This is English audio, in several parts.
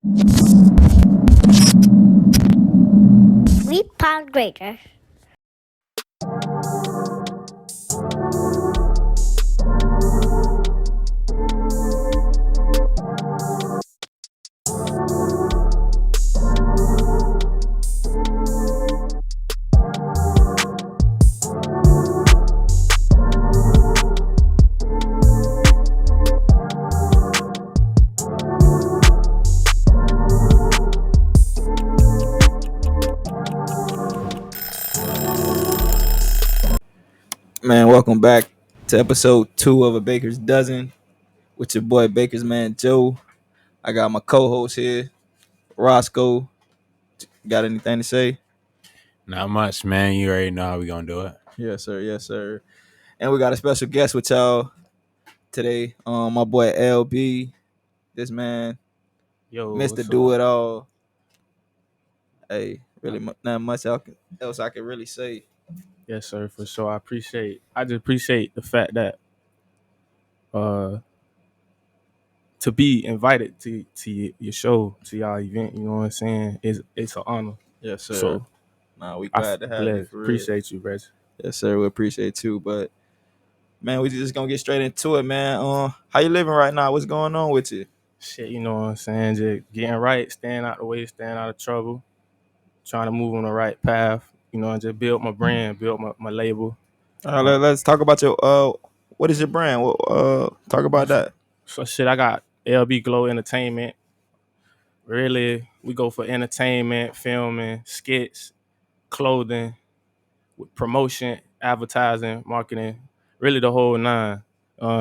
3 pound greater. Man, welcome back to episode 2 of A Baker's Dozen with your boy Baker's man Joe. I got my co-host here, Roscoe. Got anything to say? Not much, man. You already know how we gonna do it. Yes, sir. Yes, sir. And we got a special guest with y'all today. My boy LB. This man, Yo, Mr. what's Do up? It All. Hey, really not much else I can really say. Yes, sir, for sure. I just appreciate the fact that uh to be invited to your show, to y'all event, you know what I'm saying? It's an honor. Yes, sir. So Nah, we glad to have you bless. for real. Appreciate you, bro. Yes, sir. We appreciate you, but man, we just gonna get straight into it, man. How you living right now? What's going on with you? Shit, you know what I'm saying? Just getting right, staying out the way, staying out of trouble, trying to move on the right path, you know, and just build my brand, build my label. Let's talk about your what is your brand? Talk about that. So shit, I got LB Glow Entertainment. Really, we go for entertainment, filming, skits, clothing, with promotion, advertising, marketing, really the whole nine.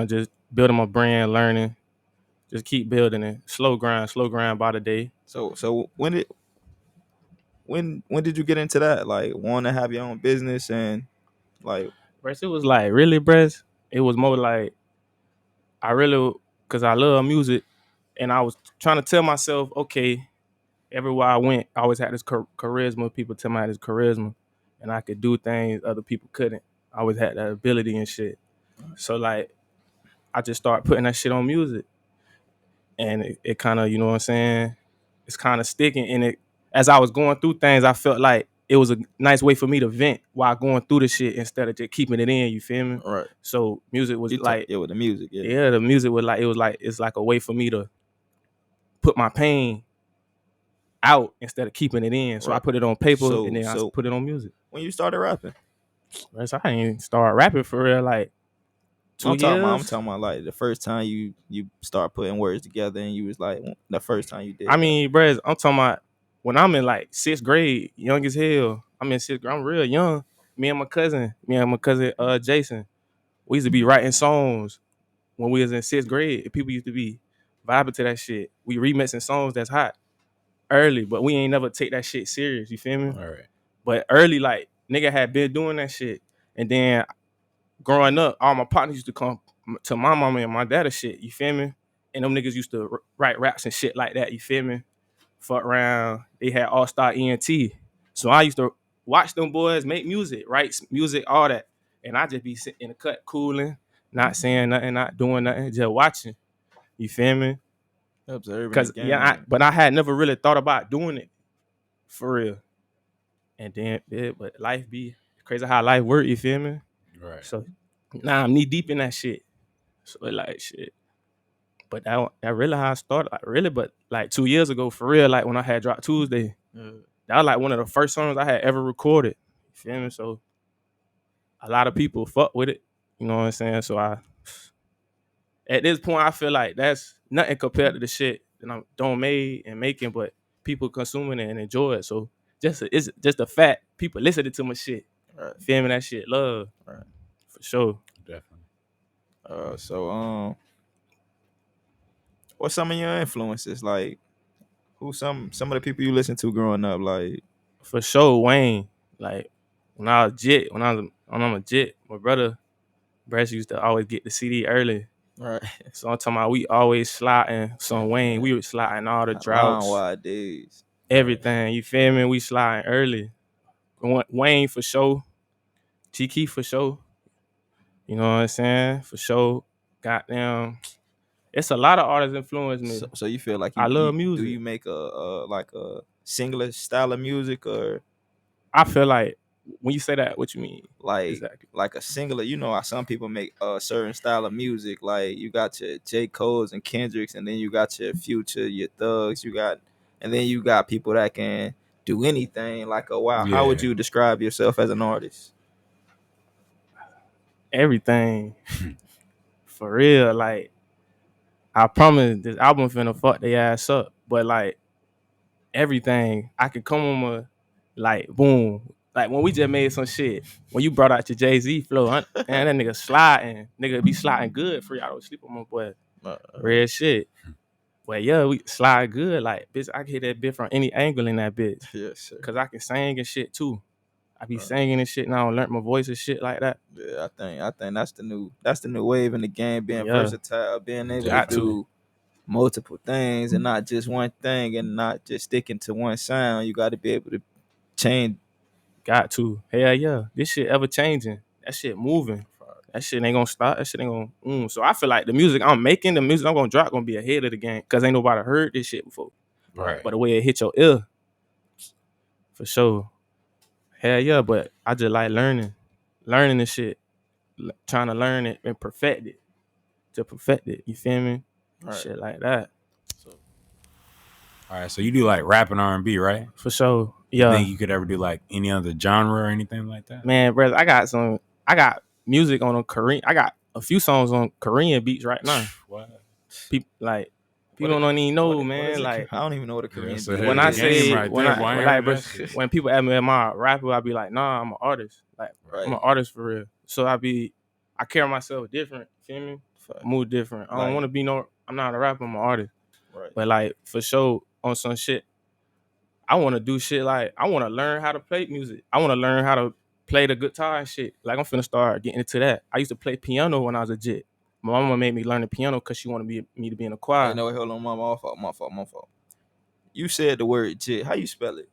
Just building my brand, learning, just keep building it. Slow grind by the day. So when did you get into that? Like, want to have your own business and like, It was like really, Bress. It was more like I really, cause I love music, and I was trying to tell myself, okay, everywhere I went, I always had this charisma. People tell me I had this charisma, and I could do things other people couldn't. I always had that ability and shit. So like, I just started putting that shit on music, and it kind of, you know what I'm saying, it's kind of sticking. And it, as I was going through things, I felt like it was a nice way for me to vent while going through the shit instead of just keeping it in. You feel me? right? So music was like, Yeah, with the music, yeah. yeah, the music was like, it's like a way for me to put my pain out instead of keeping it in. So I Right. put it on paper and then I So put it on music. when you started rapping, So I ain't start rapping for real like 2 years. I'm talking about like the first time you start putting words together and you was like the first time you I did that. mean, bruh, I'm talking about when I'm in like sixth grade, young as hell. I'm in sixth grade. I'm real young. Me and my cousin Jason, we used to be writing songs when we was in sixth grade. People used to be vibing to that shit. We remixing songs that's hot early, but we ain't never take that shit serious. You feel me? All right. But But early, like nigga had been doing that shit, and then growing up, all my partners used to come to my mama and my dad and shit. You feel me? And them niggas used to write raps and shit like that. You feel me? Fuck around. They had All Star ENT. So I used to watch them boys make music, write music, all that. And I just be sitting in the cut, cooling, not saying nothing, not doing nothing, just watching. You feel me? observing the Cause game. but I had never really thought about doing it for real. And then, yeah, but life be crazy how life work. You feel me? Right. So now I'm knee deep in that shit. So like shit. But that really how I started. Like really, but like 2 years ago, for real, like when I had dropped Tuesday, that was like one of the first songs I had ever recorded. You feel me? So a lot of people fuck with it. You know what I'm saying? So I at this point I feel like that's nothing compared to the shit that I'm don't made and making, but people consuming it and enjoy it. So it's just the fact people listening to my shit. Right. Feel me? That shit love. Right. For sure. Definitely. What's some of your influences? Like, who some of the people you listen to growing up? Like, For sure, Wayne. Like when I was jit, when I'm a jit, my brother Bress used to always get the CD early. right, So I'm talking about we always sliding some Wayne. We was sliding all the long droughts, wide days. everything. You feel me? We sliding early. Wayne for sure. Tiki for sure. You know what I'm saying? For sure. Goddamn. It's a lot of artists influence me. So you feel like I love do music. you make a like a singular style of music, or I feel like when you say that, what you mean like exactly? like a singular? You know how some people make a certain style of music. Like you got your J. Cole's and Kendricks, and then you got your Future, your Thugs. And then you got people that can do anything. Like wow, how would Yeah. you describe yourself as an artist? Everything for real. Like I promise, this album finna fuck their ass up. But like everything, I could come on a like boom. Like when we just made some shit. When you brought out your Jay-Z flow, man, that nigga sliding. Nigga be sliding good for y'all. Don't sleep on my boy. Real shit. But yeah, we slide good. Like, bitch, I can hit that bitch from any angle in that bitch. Yes, sir. Cause I can sing and shit too. I be singing and shit now and learn my voice and shit like that. Yeah, I think that's the new wave in the game, being Yeah. versatile, being able Got to to. do multiple things and not just one thing, and not just sticking to one sound. You got to be able to change. Got to. Hell yeah. This shit ever changing. That shit moving. That shit ain't gonna stop. That shit ain't gonna. So I feel like the music I'm making, the music I'm gonna drop, gonna be ahead of the game. Cause ain't nobody heard this shit before. Right. But the way it hit your ear, for sure. Hell yeah. But I just like learning this shit, trying to learn it and perfect it. To perfect it. You feel me? Right. Shit like that. All right. So you do like rap and R&B, right? For sure. You Yeah. think you could ever do like any other genre or anything like that? Man, brother, I got music on a Korean. I got a few songs on Korean beats right now. What? People don't even know, What man. is it? Like I don't even know what a Korean That's beat a when hell I of a is. game say right when there, I boy. I ain't like, heard bro, that shit. when people ask me am I a rapper, I be like, nah, I'm an artist. Like Right. I'm an artist for real. So I carry myself different. Feel me? Move different. I don't Like- want to be I'm not a rapper. I'm an artist. Right. But like for sure on some shit, I want to do shit like I want to learn how to play music. I want to learn how to play the guitar and shit. Like I'm finna start getting into that. I used to play piano when I was a jit. My mama made me learn the piano because she wanted me to be in a choir. Hey, no, hold on, my fault. You said the word jit. How you spell it?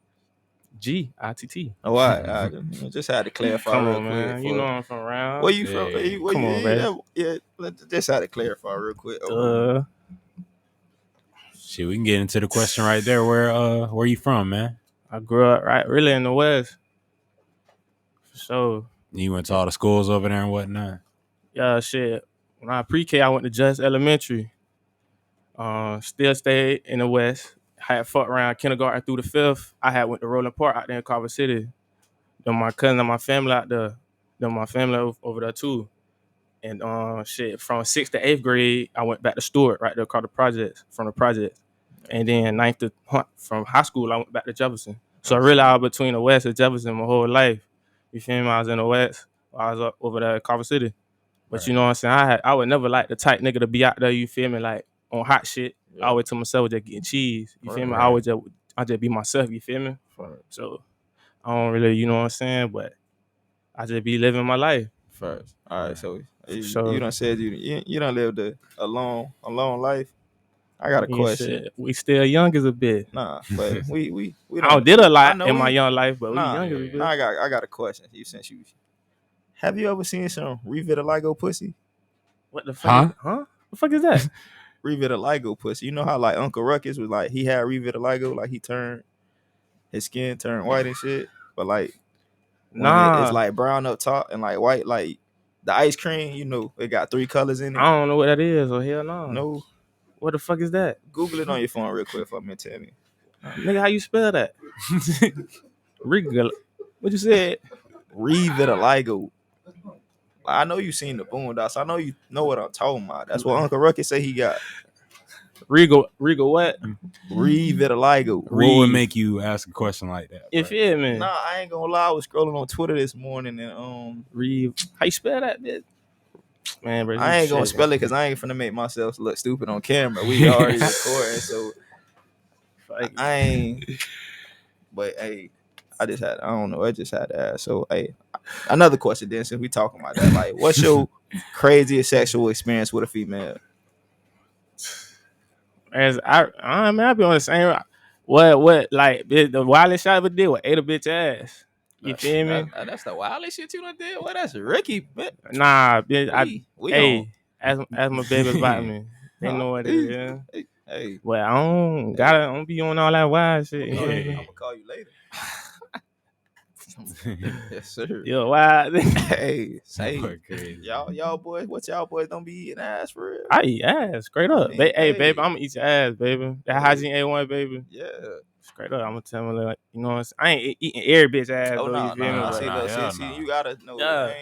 G-I-T-T. Oh, I just had to clarify Come real on, quick. man. You know I'm from around. Where you from? Yeah. Come on, man. Just had to clarify real quick. Shit, we can get into the question right there. Where you from, man? I grew up really in the West. For sure. You went to all the schools over there and whatnot. Yeah, shit. When I pre-K, I went to Just Elementary. Still stayed in the West. Had fucked around kindergarten through the fifth. I had went to Rolling Park out there in Carver City. Then my cousin and my family out there. Then my family over there too. And shit, from 6th to 8th grade, I went back to Stewart right there across the projects, from the projects. And then from high school, I went back to Jefferson. So really, I was between the West and Jefferson my whole life. You feel me? I was in the West. I was up over there at Carver City. But you know what I'm saying? I would never like the type nigga to be out there, you feel me, like on hot shit. I always tell myself just getting cheese. You feel me? I just be myself, you feel me? So I don't really, you know what I'm saying? But I just be living my life. First. All right, so Sure. you done said you done lived a long life. I got a question. We still young as a bit. Nah, but we I did a lot I in know my young life, but we Nah, young as a bit. nah, I got a question. Have you ever seen some revitiligo pussy? What the fuck? Huh? The fuck is that? Revitiligo pussy. You know how like Uncle Ruckus was like he had revitiligo, like his skin turned white and shit, but like when it's like brown up top and like white, like the ice cream, you know, it got 3 colors in it. I don't know what that is. Oh hell no. No. What the fuck is that? Google it on your phone real quick for me and tell me. Nigga, how you spell that? What you said? Revitiligo. I know you seen the Boondocks. I know you know what I'm talking about. That's what Uncle Ruckus say he got. Regal what? Revitiligo. What would make you ask a question like that? You feel me? Nah, I ain't gonna lie. I was scrolling on Twitter this morning and how you spell that bitch? Man, bro, I ain't gonna spell it because I ain't finna make myself look stupid on camera. We already recording, so I ain't. But hey, I don't know. I just had to ask. So hey, another question then, since we talking about that, like, what's your craziest sexual experience with a female? As I mean, I be on the same. What like the wildest shot I ever did? What, ate a bitch ass? You feel me? That's the wildest shit you done did. Well, that's Ricky. Nah, bitch. As as my baby's about me. They know what it is. Hey. Well, I don't be on all that wild shit. I'm You know? gonna call you later. Yes, sir. Yo, wild. Hey, say crazy. y'all boys, what y'all boys don't be eating ass for real? I eat ass straight up. mean, Hey, baby, I'm gonna eat your ass, baby. That Hey. hygiene A1, baby. Yeah. Straight up, I'm gonna tell me like, you know what I'm saying? I ain't eating every bitch ass Oh though. no, You feel me? no. But See, look, hell see, no. you gotta know. Yeah.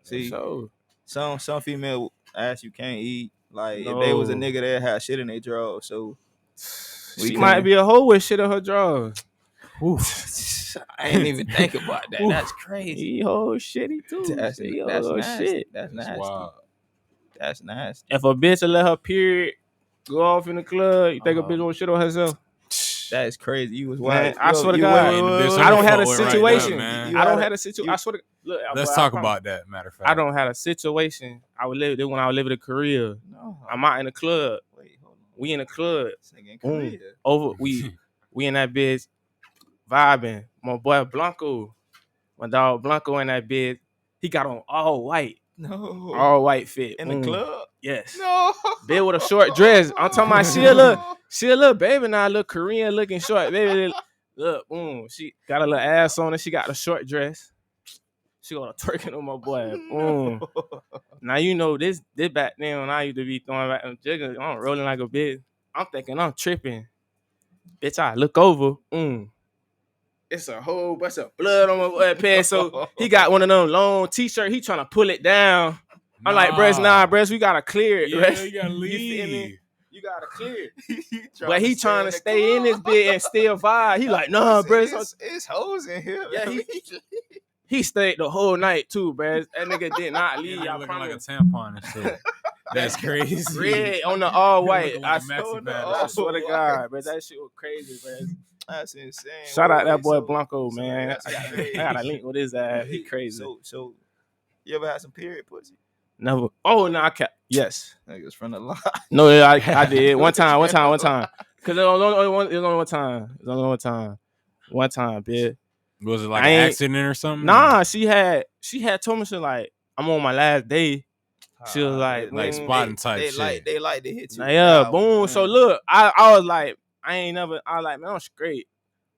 See, so some female ass you can't eat. Like if No. they was a nigga that had shit in their drawers, so we she might be a hoe with shit in her drawers. I ain't even think about that. Oof. That's crazy. He whole shitty too. That's He nasty. shit. That's That's nasty. wild. That's nasty. If a bitch will let her period go off in the club, you think a bitch won't shit on herself? That is crazy. You was Man, wild. I swear to God, Ain't the bitch I I'm don't have a fuck with right situation. now, man. I don't have a situation. I swear to look. Let's boy, talk about that. Matter of fact, I don't have a situation. I would live when I was living in Korea. No. I'm out in the club. Wait, hold on. We in the club. In Boom. Korea. Over we in that bitch vibing. My boy Blanco, my dog Blanco in that bitch. He got on all white. No. All white fit. In the club? Yes. No. Bitch with a short dress. I'm talking about she a little baby now, a little Korean looking short. Baby, look, boom. She got a little ass on her. She got a short dress. She gonna twerking on my boy. Boom. Now you know this back then when I used to be throwing back them jiggers, I'm rolling like a bitch. I'm thinking I'm tripping. Bitch, I look over. It's a whole bunch of blood on my boy pants. So he got one of them long t-shirt. He trying to pull it down. I'm like, bruh, we gotta clear it. Yeah, bruh. you gotta leave. You feel me? You gotta clear it. But he trying to stay in this bit and still vibe. He like, nah, bruh. It's hoes in here. Yeah, he stayed the whole night too, bruh. That nigga did not leave. Yeah, I looking promise. like a tampon and shit. That's crazy. Red on the all white. Like I swear to God, bro. That shit was crazy, bro. That's insane. Shout out that boy Blanco, man. I got a link with his ass. He He crazy. So you ever had some period pussy? Never. Oh no, yes. Niggas from the line. No, I did one time. Cause it was only one time. One time, bitch. Was it like an accident or something? Nah, she had told me she like I'm on my last day. She was like spotting type shit. They like to hit you. Yeah, boom. So look, I was like, I was like, man, I'm straight.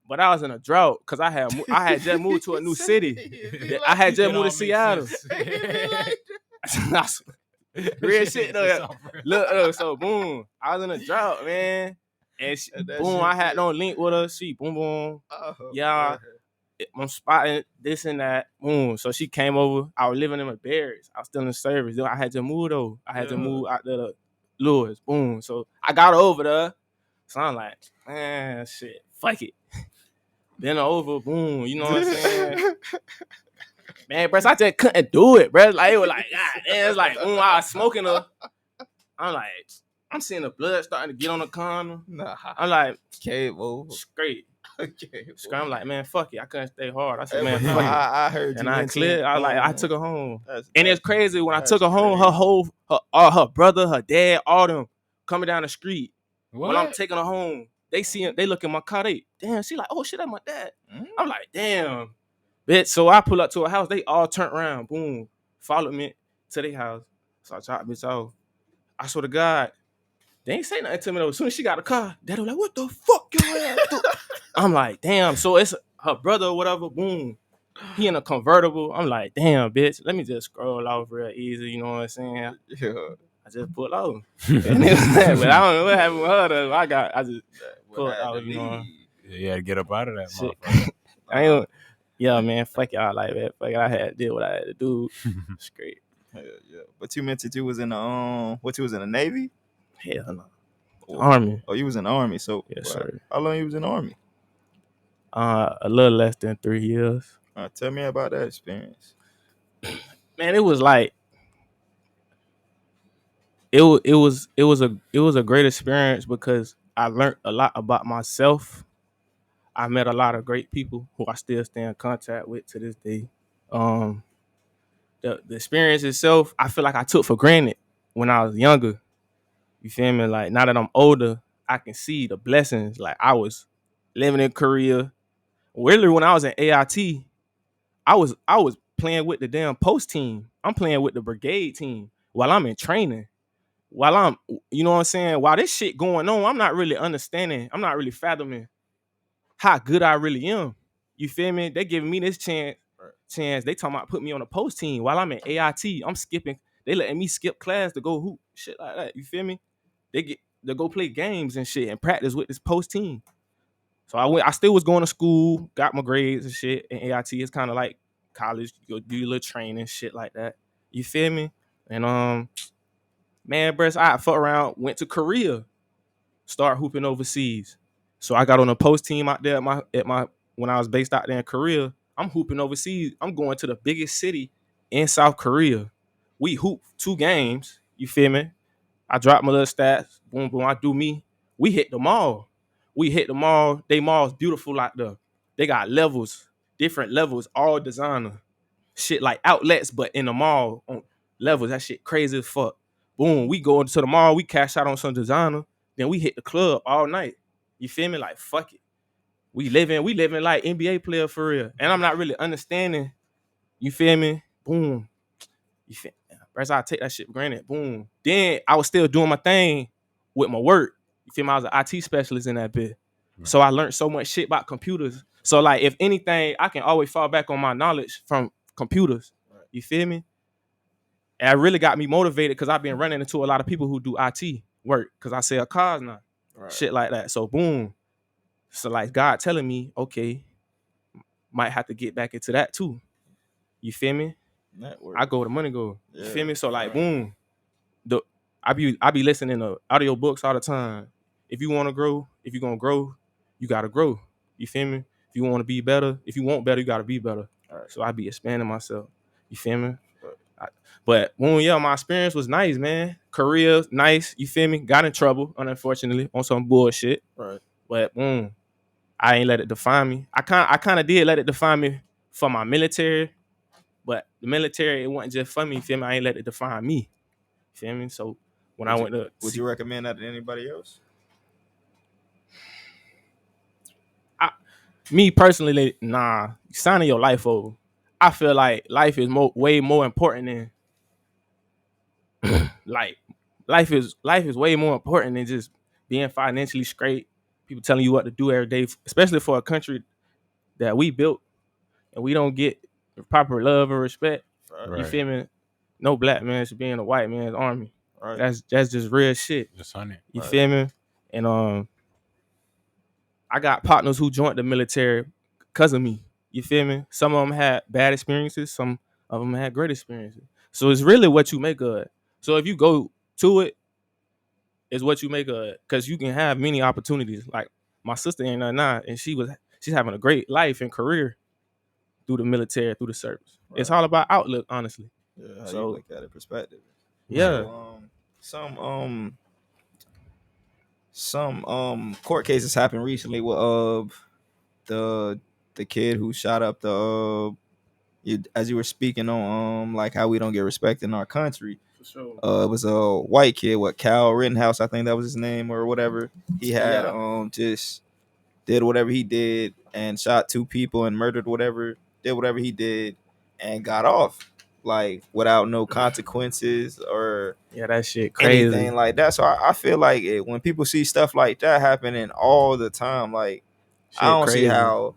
But I was in a drought because I had just moved to a new city. I had just moved to Seattle. Real shit though. Look, so boom, I was in a drought, man. And boom, I had no link with her. She boom. Yeah. I'm spotting this and that. Boom. So she came over. I was living in my barracks. I was still in service. I had to move though. I had to move out to Lewis. Boom. So I got her over there. So I'm like, man, shit, fuck it. Been over. Boom. You know what I'm saying? Man, bro, I just couldn't do it, bro. Like it was like, God damn, it's like, I was smoking her. I'm like, I'm seeing the blood starting to get on the condom. Nah. I'm like, cable. Straight. I'm like, man, fuck it. I couldn't stay hard. I said, man, fuck it. I heard you. And I cleared. I was like, I took her home. That's It's crazy. When I took her home, her brother, her dad, all them coming down the street. What? When I'm taking her home, they see him, they look in my car, damn, she like, oh shit, that's my dad. I'm like, damn. Bitch, so I pull up to her house, they all turned around, boom, followed me to their house. So I dropped bitch off. I swear to God, they ain't say nothing to me though. As soon as she got a car, daddy was like, what the fuck your ass do? I'm like, damn. So it's her brother or whatever, boom. He in a convertible. I'm like, damn, bitch, let me just scroll off real easy, you know what I'm saying? Yeah. I just pulled off. But I don't know what happened with her though. I just pulled out, you know. Yeah, get up out of that motherfucker. Yeah, man, fuck y'all like that. Fuck it, I had to do what I had to do. It's great. Yeah. But you mentioned you was in the you was in the Navy? Hell no. Army. Oh, you was in the Army. So yes, sir. How long you was in the Army? A little less than 3 years. Tell me about that experience. Man, it was like it was a great experience because I learned a lot about myself. I met a lot of great people who I still stay in contact with to this day. The experience itself, I feel like I took for granted when I was younger. You feel me? Like now that I'm older, I can see the blessings. Like I was living in Korea. Really, when I was in AIT, I was playing with the damn post team. I'm playing with the brigade team while I'm in training. while I'm, you know what I'm saying, while this shit going on, I'm not really understanding, I'm not really fathoming how good I really am. You feel me? They giving me this chance. They talking about put me on a post team while I'm in AIT. I'm skipping. They letting me skip class to go hoop, shit like that. You feel me? They get to go play games and shit and practice with this post team. So I still was going to school, got my grades and shit. And AIT is kind of like college. You go do your little training, shit like that. You feel me? And man, bro, I fuck around, went to Korea, start hooping overseas. So I got on a post team out there at my when I was based out there in Korea. I'm hooping overseas. I'm going to the biggest city in South Korea. We hoop 2 games. You feel me? I drop my little stats. Boom, boom. I do me. We hit the mall. We hit the mall. They mall's beautiful out there. They got levels, different levels, all designer. Shit like outlets, but in the mall on levels. That shit crazy as fuck. Boom. We go into the mall. We cash out on some designer. Then we hit the club all night. You feel me? Like fuck it. We living like NBA player for real. And I'm not really understanding. You feel me? Boom. You feel First I take that shit for granted. Boom. Then I was still doing my thing with my work. You feel me? I was an IT specialist in that bit. Right. So I learned so much shit about computers. So like if anything, I can always fall back on my knowledge from computers. You feel me? And it really got me motivated because I've been running into a lot of people who do IT work because I sell cars now. Right. Shit like that. So boom. So like God telling me, okay, might have to get back into that too. You feel me? Network. I go to money go. Yeah. You feel me? So like boom. I be listening to audio books all the time. If you want to grow, if you're gonna grow, you gotta grow. You feel me? If you want to be better, if you want better, you gotta be better. Right. So I be expanding myself. You feel me? But boom, yeah, my experience was nice, man. Korea, nice. You feel me? Got in trouble, unfortunately, on some bullshit. Right. But boom, I ain't let it define me. I kind of did let it define me for my military, but the military it wasn't just for me. You feel me? I ain't let it define me. You feel me? So when would you recommend that to anybody else? Me personally, nah, signing your life over. I feel like life is way more important than like life is way more important than just being financially straight. People telling you what to do every day, especially for a country that we built and we don't get proper love and respect. Right. You feel me? No black man should be in a white man's army. Right. That's just real shit. Just on it. You Right. feel me? And I got partners who joined the military because of me. You feel me? Some of them had bad experiences. Some of them had great experiences. So it's really what you make of it. So if you go to it, it's what you make of it. Because you can have many opportunities. Like my sister ain't nothing now, and she's having a great life and career through the military, through the service. Right. It's all about outlook, honestly. Yeah, how you look at it, perspective. Yeah. So, some court cases happened recently with the kid who shot up the as you were speaking on like how we don't get respect in our country. For sure. It was a white kid, Cal Rittenhouse, I think that was his name or whatever. He had just did whatever he did and shot 2 people and murdered did whatever he did and got off like without no consequences or that shit crazy. Anything like that. So I feel like when people see stuff like that happening all the time, like shit I don't see how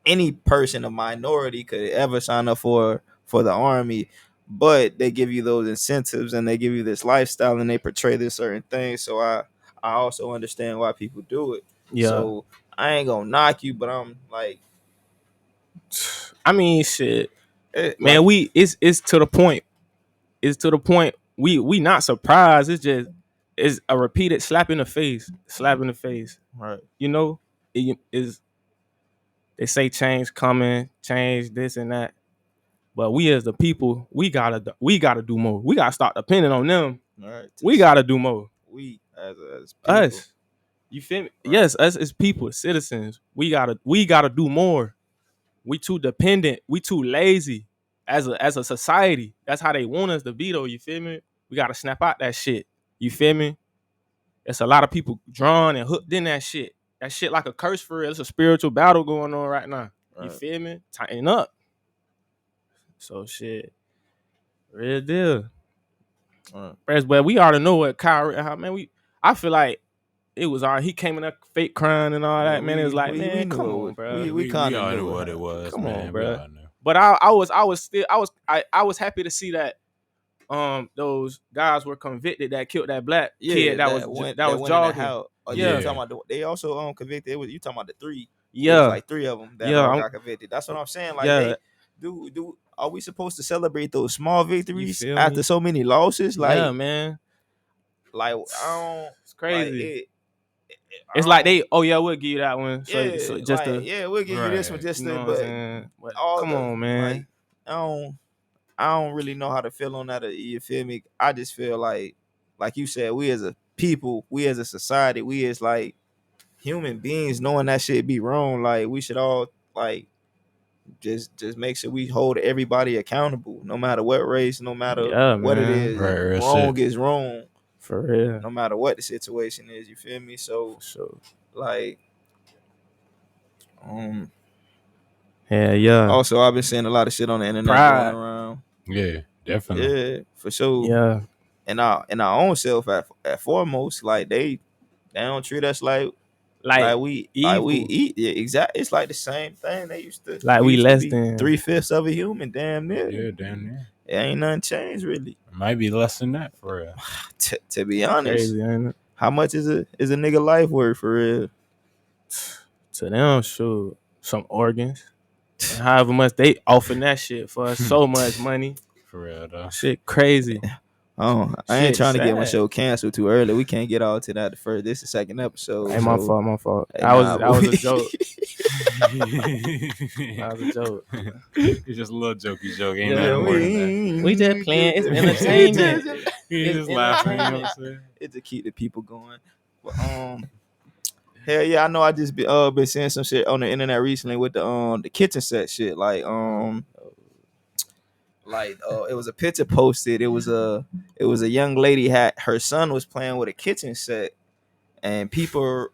any person of minority could ever sign up for the army, but they give you those incentives and they give you this lifestyle and they portray this certain thing. So I also understand why people do it. Yeah. So I ain't gonna knock you, but I'm like, I mean, shit, man. Like, it's to the point. It's to the point. We not surprised. It's a repeated slap in the face. Slap in the face. Right. You know, it is. They say change coming, change this and that. But we as the people, we gotta do more. We gotta start depending on them. Right. We gotta do more. We as people. Us. You feel me? Right. Yes, us as people, citizens. We gotta do more. We too dependent. We too lazy as a society. That's how they want us to be though. You feel me? We gotta snap out that shit. You feel me? It's a lot of people drawn and hooked in that shit. That shit like a curse for real. It's a spiritual battle going on right now. Right. You feel me? Tighten up. So shit. Real deal. But we already know what Kyrie. Man, I feel like it was he came in a fake crying and all that. Man, it was like, we man, come knew on, it. bro. We kind of all knew knew what it it. was, Come man. on, We bro. all knew. But I was happy to see that those guys were convicted that killed that black kid that was went jogging. in the house. Oh, Yeah. you talking about they also convicted. You talking about the three? It was Yeah, like three of them that yeah, got convicted. That's what I'm saying. Like yeah. they do. Are we supposed to celebrate those small victories feel after me? so many losses? Yeah, man, I don't. it's crazy. Like It's like we'll give you that one. So just we'll give you this one Right. just you know to, what I'm but saying? But all come the on, man. I don't really know how to feel on that. You feel me? I just feel like you said, we as a people, we as a society, we as like human beings, knowing that shit be wrong. Like we should all like just make sure we hold everybody accountable, no matter what race, no matter Yeah, what it man. is. Right, real Wrong shit. is wrong, For real. no matter what the situation is. You feel me? So For sure. like, Yeah. also I've been seeing a lot of shit on the internet Pride. going around. Yeah, definitely. Yeah, for sure. Yeah. And our own self at foremost, like they don't treat us like Like we evil. eat. Yeah, exactly. It's like the same thing. Like We we used to less be than. 3/5 of a human, damn near. Yeah, damn near. It ain't nothing changed really. It might be less than that for real. To be honest, Crazy, ain't it? how much is a nigga life worth for real? To them, sure. Some organs. And however much they offering that shit for so much money. For real though. Shit crazy. Oh, I ain't Shit trying to get my sad. show canceled too early. We can't get all to that the first. This is the second episode. Hey, my fault. Hey, I was a joke. That was a joke. It's just a little jokey joke. Ain't Yeah, nothing more than that. We just playing. It's entertainment. He's just laughing. You know what I'm saying? It to keep the people going. But, hell yeah, I know. I just been seeing some shit on the internet recently with the kitchen set shit. It was a picture posted. It was a young lady had her son was playing with a kitchen set, and people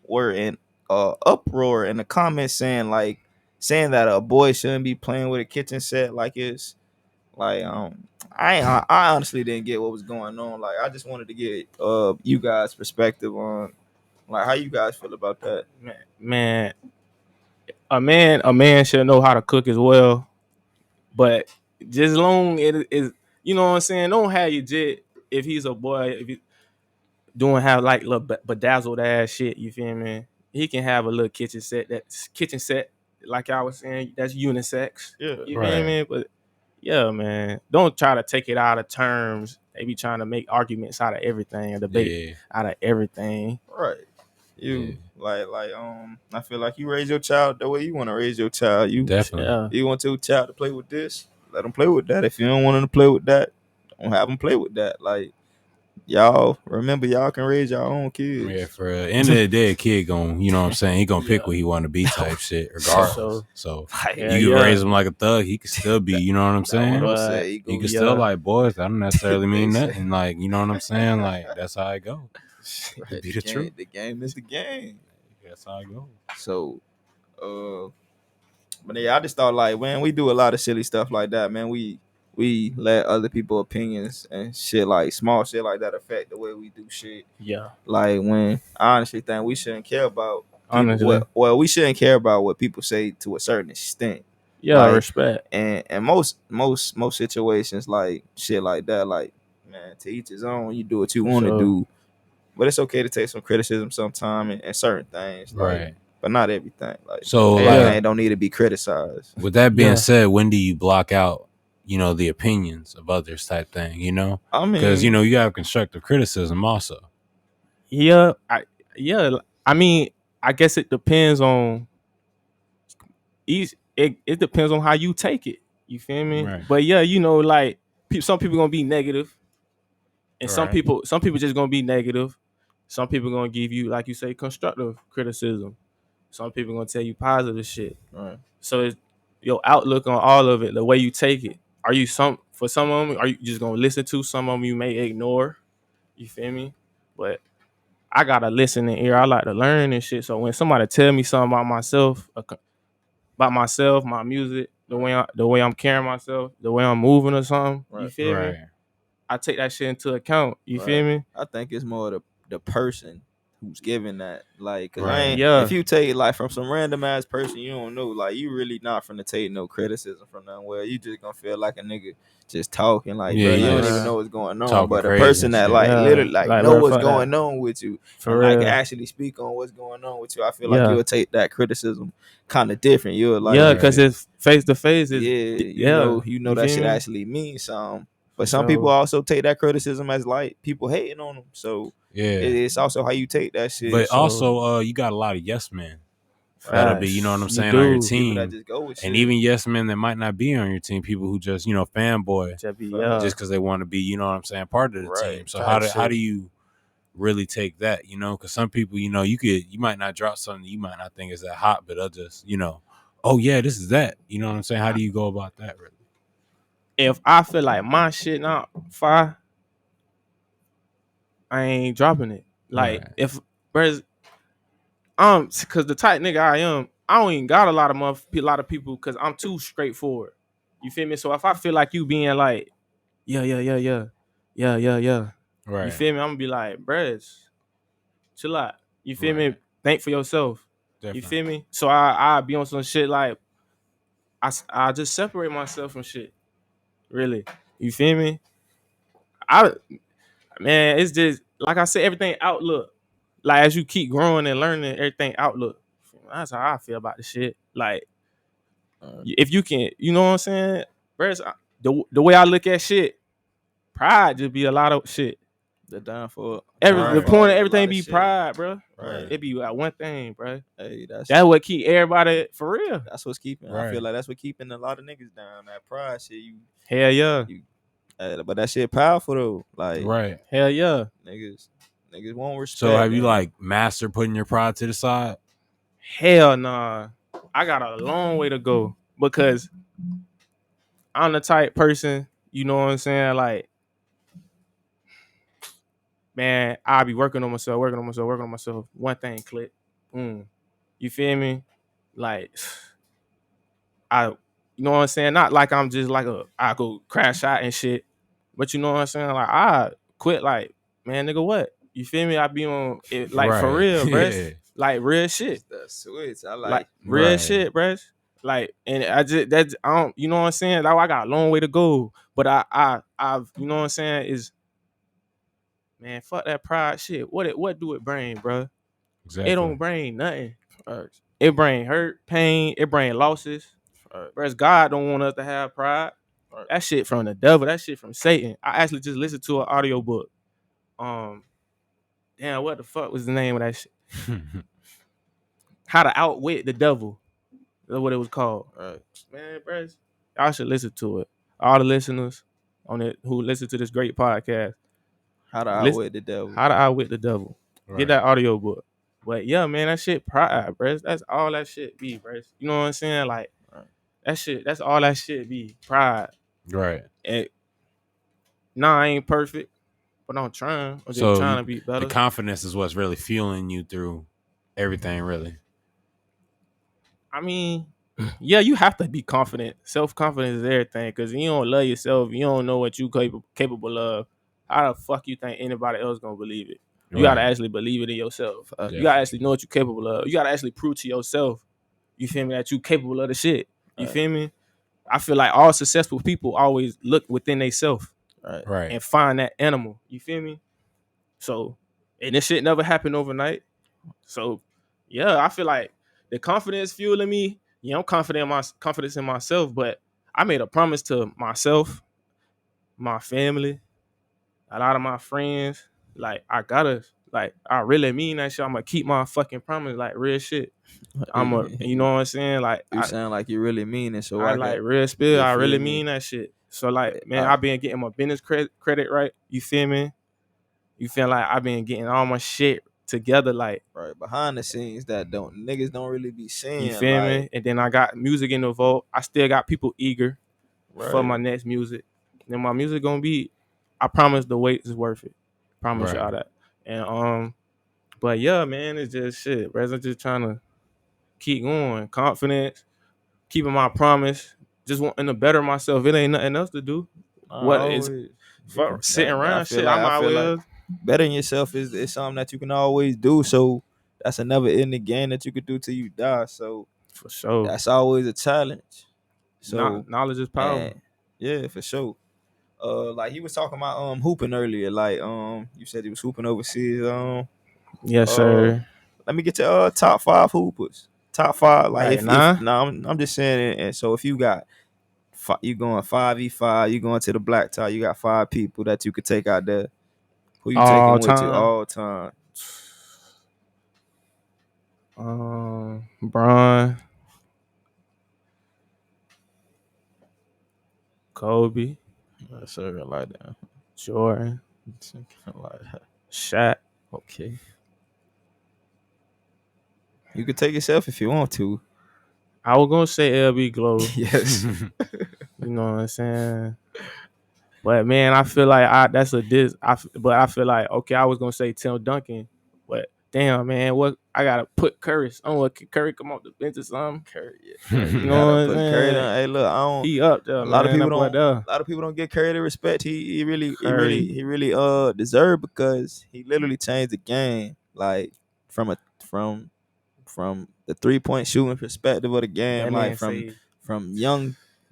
were in uproar in the comments saying that a boy shouldn't be playing with a kitchen set. Like it's like I honestly didn't get what was going on. Like I just wanted to get you guys' perspective on like how you guys feel about that. Man, a man should know how to cook as well. But just long it is, you know what I'm saying. Don't have your jet if he's a boy. If he doing have like little bedazzled ass shit, you feel me? He can have a little kitchen set. That's kitchen set, like I was saying, that's unisex. Yeah, You feel Right. me? But yeah, man, don't try to take it out of terms. They be trying to make arguments out of everything, a debate out of everything. right. You I feel like you raise your child the way you want to raise your child. Definitely. Yeah, You want your child to play with this, let them play with that. If you don't want them to play with that, don't have them play with that. Like y'all remember, y'all can raise your own kids. Yeah, for end of the day, a kid you know what I'm saying, he gonna pick what he want to be type shit regardless. So you can raise him like a thug, he could still be, you know what I'm saying? He could still like boys. That don't necessarily mean nothing. Like, you know what I'm saying? Like that's how it go. Right, Be the truth. The game is the game. That's how it go. So, but yeah, I just thought like, man, we do a lot of silly stuff like that, man. We let other people's opinions and shit like small shit like that affect the way we do shit. yeah. Like when I honestly think we shouldn't care about Honestly, we shouldn't care about what people say to a certain extent. yeah, Like, respect. And most situations like shit like that, like man, to each his own. You do what you want to do, but it's okay to take some criticism sometime and certain things, like, Right. but not everything. Like So everything don't need to be criticized. With that being said, when do you block out, you know, the opinions of others type thing, you know? I mean, Because, you know, you have constructive criticism also. Yeah, I mean, I guess it depends on each. It depends on how you take it. You feel me? Right. But yeah, you know, like some people gonna be negative, and some Right. people just gonna be negative. Some people gonna give you, like you say, constructive criticism. Some people gonna tell you positive shit. right. So it's your outlook on all of it, the way you take it. Are you for some of them? Are you just gonna listen to? Some of them you may ignore. You feel me? But I gotta listen in ear. I like to learn and shit. So when somebody tell me something about myself, my music, the way I'm carrying myself, the way I'm moving or something, you feel me? I take that shit into account. You feel me? I think it's more the person who's giving that, like, cause Right. if you take like from some random ass person you don't know, like you really not finna take no criticism from them. Well, you just gonna feel like a nigga just talking, like, bro, you don't even know what's going on. Talking but a crazy person and that shit. like literally like know bro, what's fuck going that. on with you For and real. like actually speak on what's going on with you, I feel like you'll take that criticism kind of different. You'll like, because it's face to face. You know that shit actually means something. But some people also take that criticism as like people hating on them. So it's also how you take that shit. But also, you got a lot of yes men that'll be, you know what I'm saying, on your team, that just go with and shit. even yes men that might not be on your team. People who just, you know, fanboy just because they want to be, you know what I'm saying, part of the team. So how do you really take that? You know, because some people, you know, you might not drop something you might not think is that hot, but they'll just, you know, oh yeah, this is that. You know what I'm saying? How do you go about that? Really? If I feel like my shit not fire, I ain't dropping it. Like if whereas cause the type nigga I am, I don't even got a lot of people because I'm too straightforward. You feel me? So if I feel like you being like, yeah. Right. You feel me? I'm gonna be like, bruh, chill out. You feel me? Think for yourself. Definitely. You feel me? So I be on some shit like I just separate myself from shit. Really. You feel me? Man, it's just like I said, everything outlook. Like as you keep growing and learning, everything outlook. That's how I feel about the shit. Like if you can, you know what I'm saying? Whereas the way I look at shit, pride just be a lot of shit. The downfall. The point of everything be pride, bro. Right. It be like one thing, bro. Hey, that's what keep everybody for real. That's what's keeping. I feel like that's what keeping a lot of niggas down. That pride shit. Hell yeah. But that shit powerful though. Like, hell yeah. Niggas won't respect. So have you like mastered putting your pride to the side? Hell nah. I got a long way to go because I'm the type person, you know what I'm saying? Like, man, I'll be working on myself. One thing click. You feel me? Like, you know what I'm saying? Not like I'm just like I go crash out and shit. But you know what I'm saying? Like, I quit, like, man, nigga, what? You feel me? I be on it, like, for real, bruh. Like, real shit. That's switch. I like real shit, bruh. Like, and I don't, you know what I'm saying? Like, I got a long way to go. But I've, you know what I'm saying, is, man, fuck that pride shit. What do it bring, bro? Exactly. It don't bring nothing. It bring hurt, pain. It bring losses. Whereas God don't want us to have pride. That shit from the devil. That shit from Satan. I actually just listened to an audiobook. Damn, what the fuck was the name of that shit? How to Outwit the Devil. That's what it was called. Man, bro, y'all should listen to it. All the listeners on it who listen to this great podcast. How to Outwit the Devil. How to Outwit the Devil. Get that audiobook. But yeah, man, that shit pride, bro. That's all that shit be, bro. You know what I'm saying? Like, that shit, that's all that shit be. Pride. Right. And I ain't perfect, but I'm trying. I'm just trying to be better. The confidence is what's really fueling you through everything, really. I mean, yeah, you have to be confident. Self-confidence is everything. Because you don't love yourself, you don't know what you capable of. How the fuck you think anybody else gonna believe it? You gotta actually believe it in yourself. You gotta actually know what you're capable of. You gotta actually prove to yourself, you feel me, that you capable of the shit. You feel me? I feel like all successful people always look within themselves, and find that animal. You feel me? So, and this shit never happened overnight. So, yeah, I feel like the confidence fueling me. Yeah, I'm confident in my confidence in myself, but I made a promise to myself, my family, a lot of my friends. Like, I really mean that shit. I'm gonna keep my fucking promise, like real shit. You know what I'm saying? Like, you sound like you really mean it. So I like real spill. I really mean that shit. So like, man, I've been getting my business credit right. You feel me? You feel like I've been getting all my shit together, like behind the scenes that niggas don't really be seeing. You feel me? And then I got music in the vault. I still got people eager for my next music. And then my music gonna be, I promise the wait is worth it. Promise y'all that. And but yeah, man, it's just shit. I'm just trying to keep going, confidence, keeping my promise, just wanting to better myself. It ain't nothing else to do. Fuck sitting around shit. I might well. Like bettering yourself is something that you can always do. So that's a never ending game that you could do till you die. So for sure, that's always a challenge. So knowledge is power. Yeah, for sure. Like he was talking about hooping earlier. Like you said he was hooping overseas. Yes, sir. Let me get to top 5 hoopers. Top 5. Like right, I'm just saying. And so if you got you going 5v5, you going to the black tie, you got 5 people that you could take out there. Who you taking with you all time? Bron, Kobe, Yes, sir. I like that. Jordan, I like that. Shaq. Okay. You could take yourself if you want to. I was gonna say LB Glow. Yes. You know what I'm saying? But man, I feel like that's a diss. But I feel like okay, I was gonna say Tim Duncan, but damn man, what I gotta put Curry. I don't want Curry come off the bench or something. Curry, yeah. You know what I'm saying? Curry down. Hey, look, I don't. He up there. A lot of people don't give Curry the respect he really deserved, because he literally changed the game. Like from the 3-point shooting perspective of the game, like from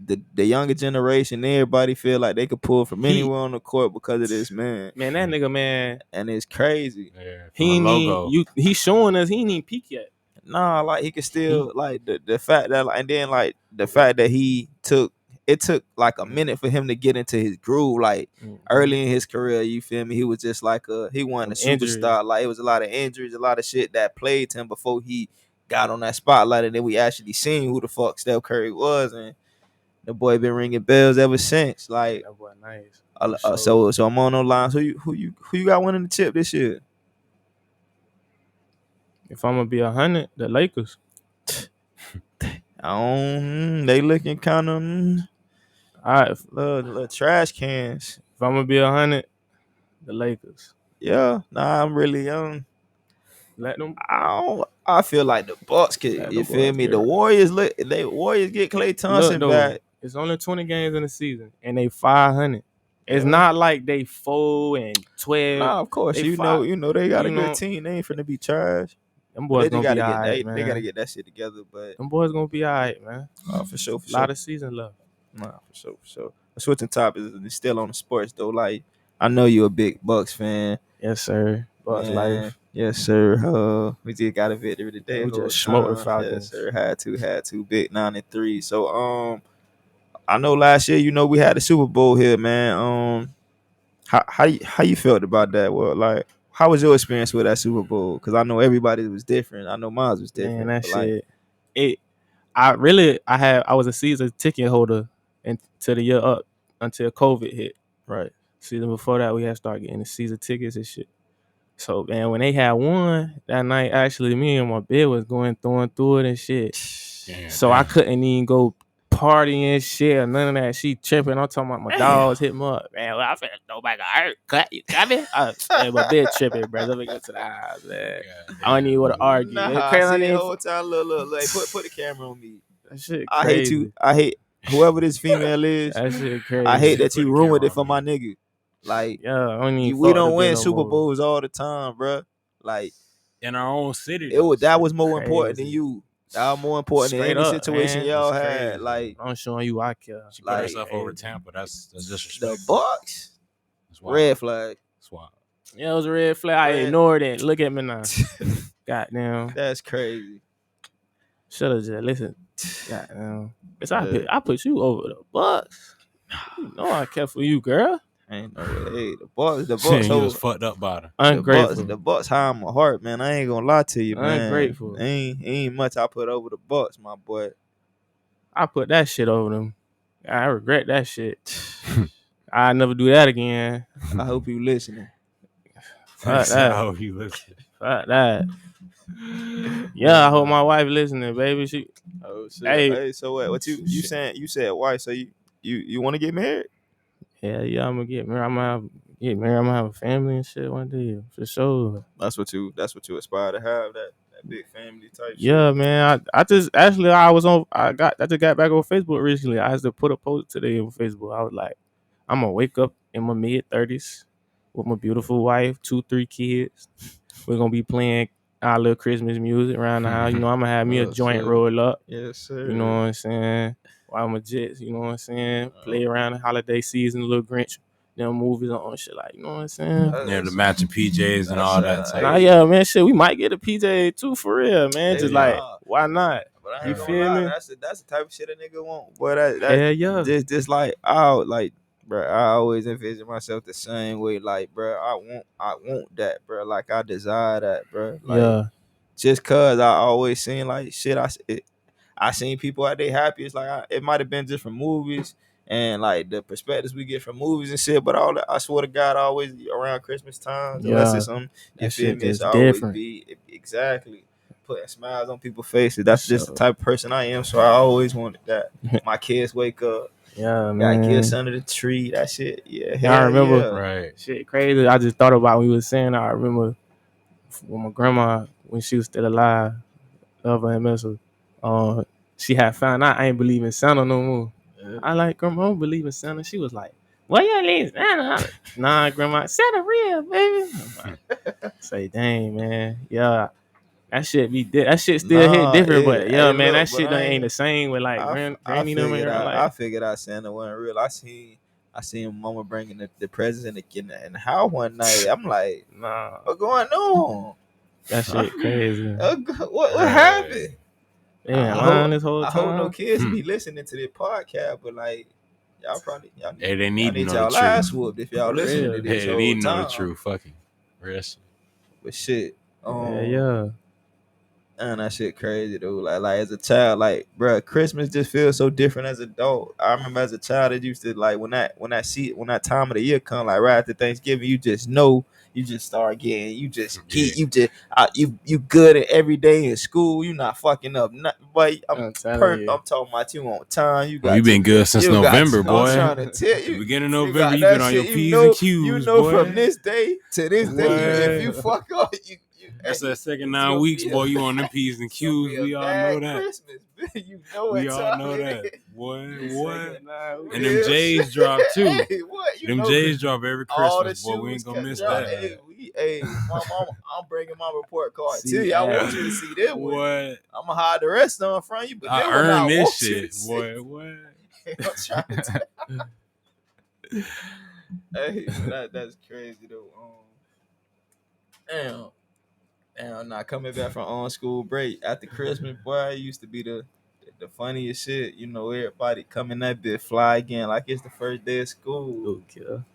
the younger generation, everybody feel like they could pull from anywhere on the court because of this man. Man, that nigga, man, and it's crazy. Yeah, he's showing us he ain't even peak yet. Nah, like he could still like the fact that and then like the fact that it took like a minute for him to get into his groove. Like early in his career, you feel me? He was just like he wasn't a superstar. Like it was a lot of injuries, a lot of shit that played him before he got on that spotlight, and then we actually seen who the fuck Steph Curry was, and the boy been ringing bells ever since. Like that boy nice. So I'm on those lines. Who you got winning the chip this year? If I'm gonna be 100, the Lakers. They looking kind of all right, little trash cans. If I'm gonna be 100, the Lakers. Yeah, nah, I'm really young. Let them. I feel like the Bucks could. You feel me? The Warriors Warriors get Klay Thompson back. It's only 20 games in the season, and they 500. It's not like they 4-12. Nah, of course you know they got a good team. They ain't finna be trash. Them boys gonna be alright, man. They gotta get that shit together, but them boys gonna be alright, man. For sure. A lot of season left. Nah, for sure. Switching topics, is still on the sports though. Like I know you're a big Bucks fan. Yes, sir. Bucks life. Yes, sir. We just got a victory today. We just smoked the Falcons. Yes, sir. Had to. Big 9-3. So I know last year, we had the Super Bowl here, man. How you felt about that? Well, like, how was your experience with that Super Bowl? Because I know everybody was different. I know mine was different. Man, that shit. I was a season ticket holder until the year up until COVID hit. Right. Season before that, we had to start getting the season tickets and shit. So man, when they had won that night, actually, me and my bed was going through it and shit. Damn. I couldn't even go party and shit or none of that. She tripping. I'm talking about my dogs hit me up. Man, I feel nobody got hurt. You got me? Man, my bed tripping, bro. Let me go to the house, man. I don't even want to argue. Nah, see the whole time. Look. Like, put the camera on me. That shit crazy. I hate you. I hate whoever this female is. That shit crazy. I hate that you ruined it for my nigga. Like, we don't win Super Bowls all the time, bro. Like, in our own city, that was more important than you. That was more important than any situation y'all had. Like, I'm showing you I care. She put herself over Tampa. That's disrespectful. The Bucks, red flag. That's wild. Yeah, it was a red flag. I ignored it. Look at me now. Goddamn. That's crazy. Should have just listened. Goddamn. I put you over the Bucks. You know I care for you, girl. Ain't no way. The Bucks he was fucked up by them. Ungrateful. The Bucks high in my heart, man. I ain't gonna lie to you, man. Ungrateful. Ain't much I put over the Bucks, my boy. I put that shit over them. I regret that shit. I never do that again. I hope you listening. Fuck that. I hope you listening. Fuck that. Yeah, I hope my wife listening, baby. Oh shit. Hey, so what you saying? You said wife, so you want to get married? Yeah, I'm gonna get married. I'm gonna have a family and shit one day, for sure. That's what you aspire to have, that big family type shit. Yeah, man. I just got back on Facebook recently. I had to put a post today on Facebook. I was like, I'm gonna wake up in my mid-30s with my beautiful wife, 2-3 kids. We're gonna be playing our little Christmas music around the house. You know, I'm gonna have me a joint roll up. Yes, sir. You know what I'm saying? While I'm a Jets, you know what I'm saying? Play around the holiday season, a little Grinch, them movies on shit like, you know what I'm saying? Yeah, the matching PJs and all that. Nah, yeah, man, shit, we might get a PJ too for real, man. Just like, why not? But I ain't gonna lie, that's the type of shit a nigga want. Boy, that hell yeah. Just like bro, I always envision myself the same way. Like, bro, I want that, bro. Like, I desire that, bro. Like, Yeah. Just cause I always seen like shit. I seen people at their happiest. Like, it might have been just from movies and like the perspectives we get from movies and shit. But all that, I swear to God, always around Christmas time, unless it's something, you feel me? It's always different. Be exactly putting smiles on people's faces. That's just the type of person I am. So I always wanted that. My kids wake up. Yeah, man. Got gifts under the tree. That shit. Yeah. I remember. Yeah. Right. Shit crazy. I just thought about what you were saying. I remember when my grandma, when she was still alive, love her and miss her, she had found out I ain't believe in Santa no more. Yeah. I like, Grandma, I don't believe in Santa. She was like, well, you believe in Santa? Nah, Grandma, Santa real, baby. Say, dang, man. Yeah. That shit that shit still hit different, but yeah, man, that shit ain't the same with like granny them and like. I figured out Santa wasn't real. I seen Mama bringing the presents in the house one night. I'm like, nah, what's going on? That shit crazy. What happened? Man, this whole time. I hope no kids be listening to this podcast, but like, they need to know y'all the ass truth. whooped if y'all listening to this. They need to know the truth. Fucking rest. But shit, yeah. And that shit crazy though. Like as a child, like, bro, Christmas just feels so different as an adult. I remember as a child, it used to like when that time of the year come, like right after Thanksgiving, you just know, you just start getting, you good at every day in school. You not fucking up nothing. But I'm talking about you on time. You been good since November, boy. I'm trying to tell you. Beginning of November, you been on your P's and Q's, you know, boy. from this day to this day, if you fuck up, that's that second 9 weeks, boy. You on them P's and Q's. We all know that. Christmas, you know we all know that, boy. What? And them J's drop too. Hey, them J's drop every Christmas, boy. We ain't gonna miss that. Hey, my mama, I'm bringing my report card to you. I want you to see this one. What? I'm gonna hide the rest of them from you, but I earned this shit, boy. What? I'm trying to tell. Hey, that's crazy though. Damn, now coming back from on school break after Christmas, boy, it used to be the funniest shit. You know, everybody coming that bit fly again like it's the first day of school.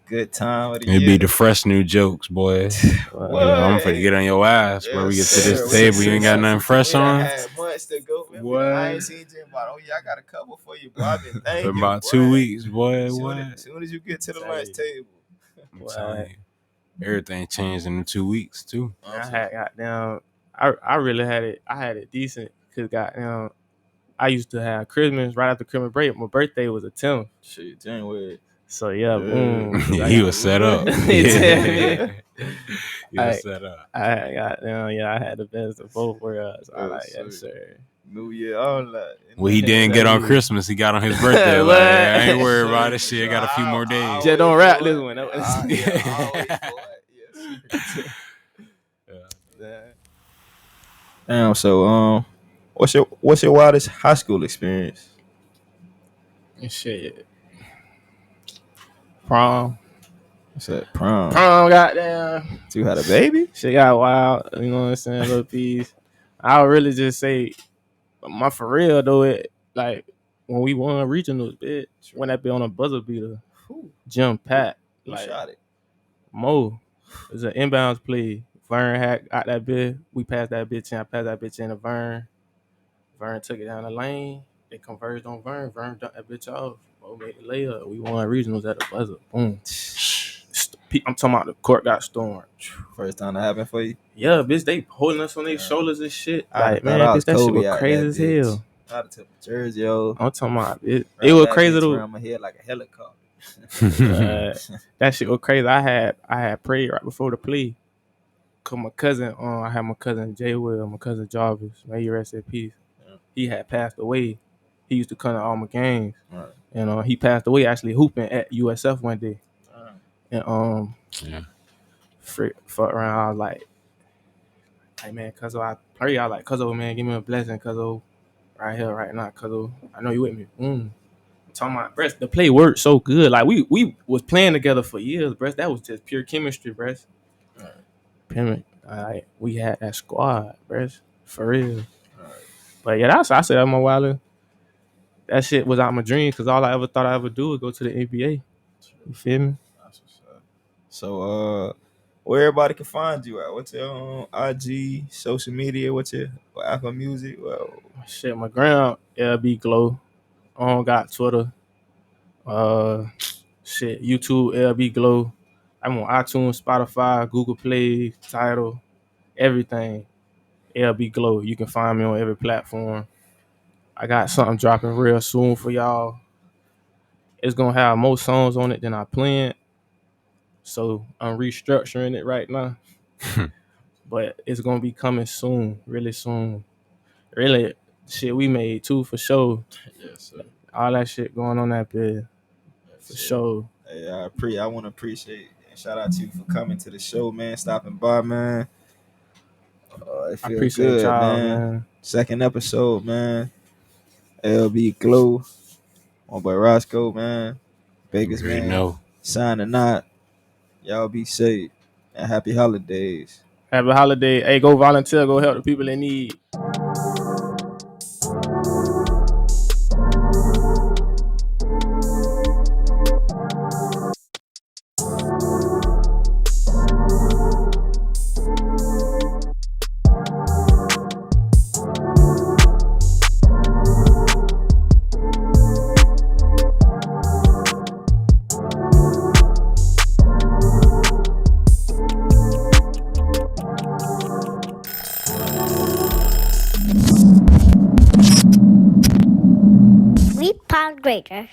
Good time of the year. It be the fresh new jokes, boy. I'm finna get on your ass, bro. We get to this table, you ain't got nothing fresh on. I had months to go. What? I ain't seen Jim, but I got a couple for you, boy. I've been thinking. For about 2 weeks, boy. As soon as you get to the lunch table, I'm telling you. Everything changed in the 2 weeks too. I had goddamn. I really had it. I had it decent because goddamn. I used to have Christmas right after Christmas break. My birthday was a 10th. Shit, January. So yeah, boom. He was set up. He was set up. I goddamn. Yeah, I had the best of both worlds. I like yes, sir. New Year, all that. Well, he didn't get on Christmas. He got on his birthday. Like, I ain't worried about this shit. I got a few more days. Just don't rap this one. Damn. So, what's your wildest high school experience? Shit. Prom. What's that? Prom. Goddamn. So you had a baby? Shit got wild. You know what I'm saying? Little piece. I would really just say, my for real though, it like when we won regionals, bitch. When that be on a buzzer beater, Jim Pat. Who shot it? Mo. It was an inbounds play. Vern had got that bitch. We passed that bitch in. I passed that bitch in to Vern. Vern took it down the lane. They converged on Vern. Vern dunked that bitch off. Mo made the layup. We won regionals at the buzzer. Boom. I'm talking about the court got stormed. First time that happened for you? Yeah, bitch. They holding us on their shoulders and shit. Like, man, bitch, that shit was crazy as hell. I took the jersey, yo. I'm talking about it. It was crazy though. Around my head like a helicopter. That shit was crazy. I had prayed right before the play. Cause my cousin, I had my cousin Jay Will, my cousin Jarvis, may you rest in peace. Yeah. He had passed away. He used to come to all my games, right. And he passed away actually hooping at USF one day. And fuck around. I was like, hey man, Cuzzo, I pray y'all like Cuzzo, man, give me a blessing, Cuzzo, right here, right now, Cuzzo. I know you with me. I'm talking about, bruh, the play worked so good. Like we was playing together for years, bruh. That was just pure chemistry, bruh. Like we had that squad, bruh, for real. But yeah, I said that my while. That shit was out my dream because all I ever thought I ever do was go to the NBA. You feel me? So where everybody can find you at? What's your IG, social media? What's your Apple Music? Well, shit, my gram LB Glow. I don't got Twitter. YouTube LB Glow. I'm on iTunes, Spotify, Google Play, Tidal, everything. LB Glow. You can find me on every platform. I got something dropping real soon for y'all. It's gonna have more songs on it than I planned. So I'm restructuring it right now. But it's gonna be coming soon, really soon. Really, shit we made too for sure. Yes, sir. All that shit going on that bed. For sure. Hey, I want to appreciate and shout out to you for coming to the show, man. Stopping by, man. It I feels appreciate good, y'all, man. Second episode, man. LB Glow, my boy Roscoe, man. Bakers, man. Know. Sign or not, y'all be safe and happy holidays. Happy holiday. Hey, go volunteer. Go help the people in need. Greater.